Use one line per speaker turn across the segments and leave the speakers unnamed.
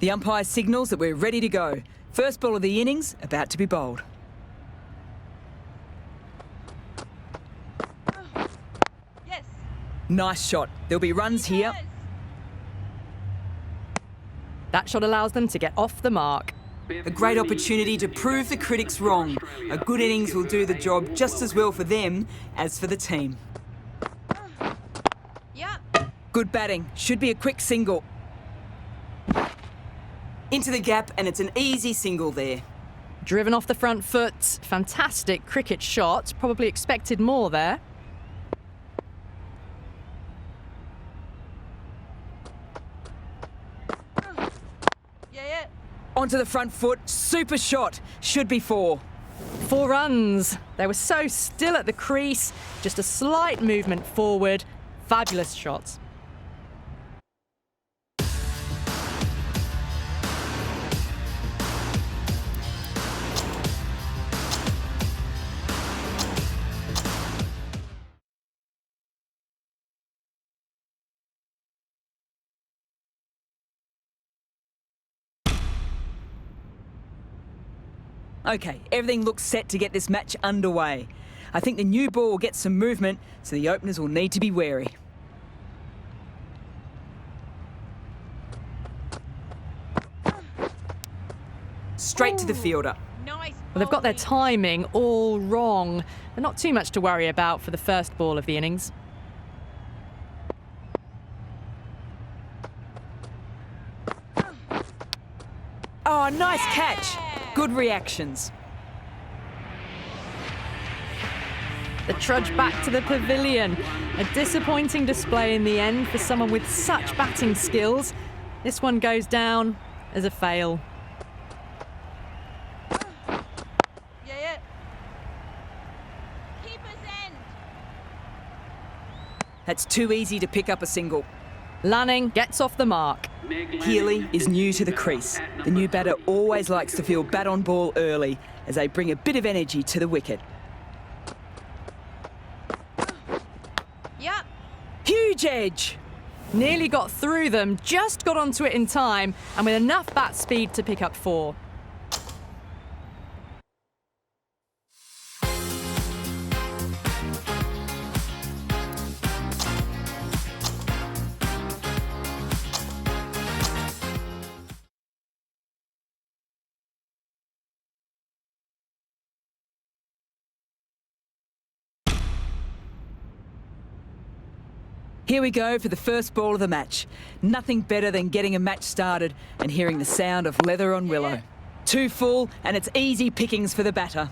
The umpire signals that we're ready to go. First ball of the innings, about to be bowled.
Yes.
Nice shot. There'll be runs here.
Yes.
That shot allows them to get off the mark.
A great opportunity to prove the critics wrong. A good innings will do the job just as well for them as for the team.
Yeah.
Good batting. Should be a quick single. Into the gap, and it's an easy single there.
Driven off the front foot. Fantastic cricket shot. Probably expected more there.
Yeah.
Onto the front foot. Super shot. Should be 4.
4 runs. They were so still at the crease. Just a slight movement forward. Fabulous shot.
Okay, everything looks set to get this match underway. I think the new ball will get some movement, so the openers will need to be wary. Straight to the fielder.
Nice.
Well, they've got their
bowling.
timing all wrong. But not too much to worry about for the first ball of the innings.
Oh, nice catch. Good reactions.
The trudge back to the pavilion. A disappointing display in the end for someone with such batting skills. This one goes down as a fail.
Yeah. Keeper's end.
That's too easy to pick up a single.
Lanning gets off the mark.
Healy is new to the crease. The new batter always likes to feel bat on ball early as they bring a bit of energy to the wicket.
Yeah.
Huge edge.
Nearly got through them, just got onto it in time, and with enough bat speed to pick up 4.
Here we go for the first ball of the match. Nothing better than getting a match started and hearing the sound of leather on willow. 2 full, and it's easy pickings for the batter.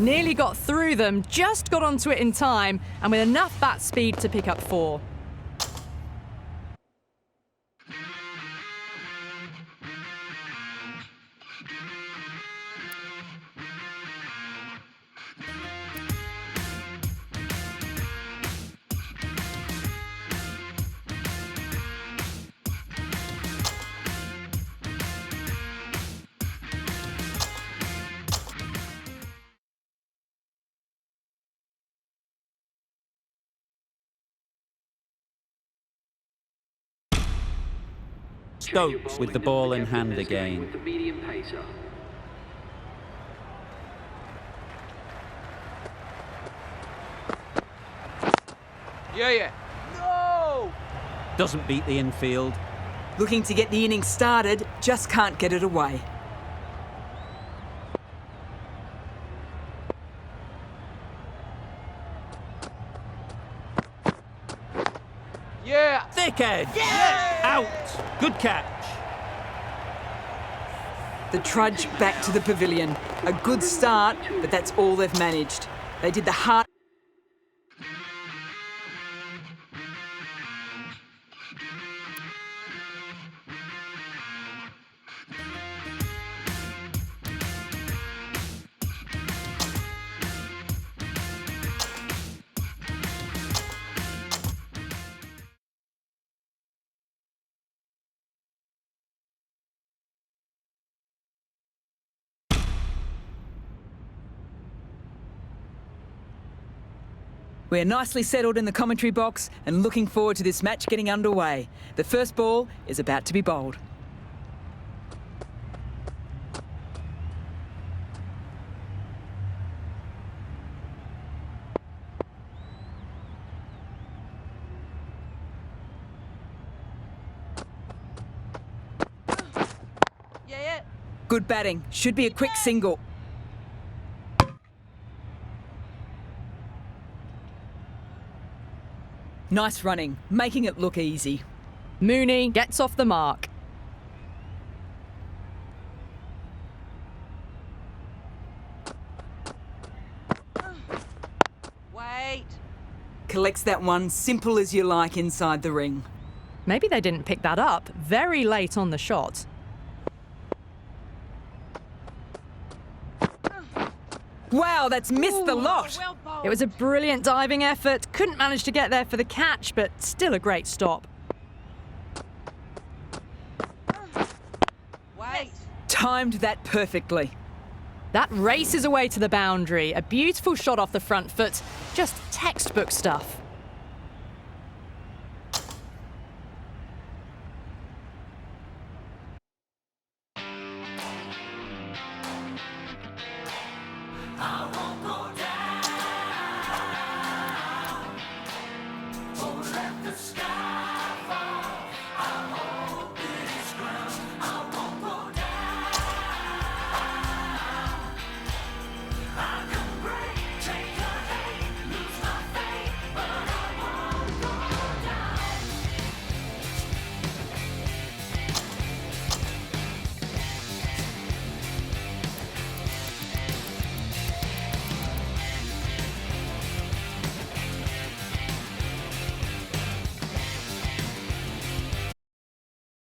Nearly got through them, just got onto it in time, and with enough bat speed to pick up 4.
Stokes with the ball in hand again.
Yeah. No!
Doesn't beat the infield.
Looking to get the innings started, just can't get it away.
Yeah.
Thick edge.
Yeah!
Out. Good catch.
The trudge back to the pavilion. A good start, but that's all they've managed. They did the hard... We're nicely settled in the commentary box and looking forward to this match getting underway. The first ball is about to be bowled. Good batting. Should be a quick single. Nice running, making it look easy.
Mooney gets off the mark.
Wait.
Collects that one, simple as you like, inside the ring.
Maybe they didn't pick that up very late on the shot.
Wow, that's missed the lot.
Well bowled.
It was a brilliant diving effort. Couldn't manage to get there for the catch, but still a great stop.
Wait.
Timed that perfectly.
That races away to the boundary. A beautiful shot off the front foot. Just textbook stuff.
I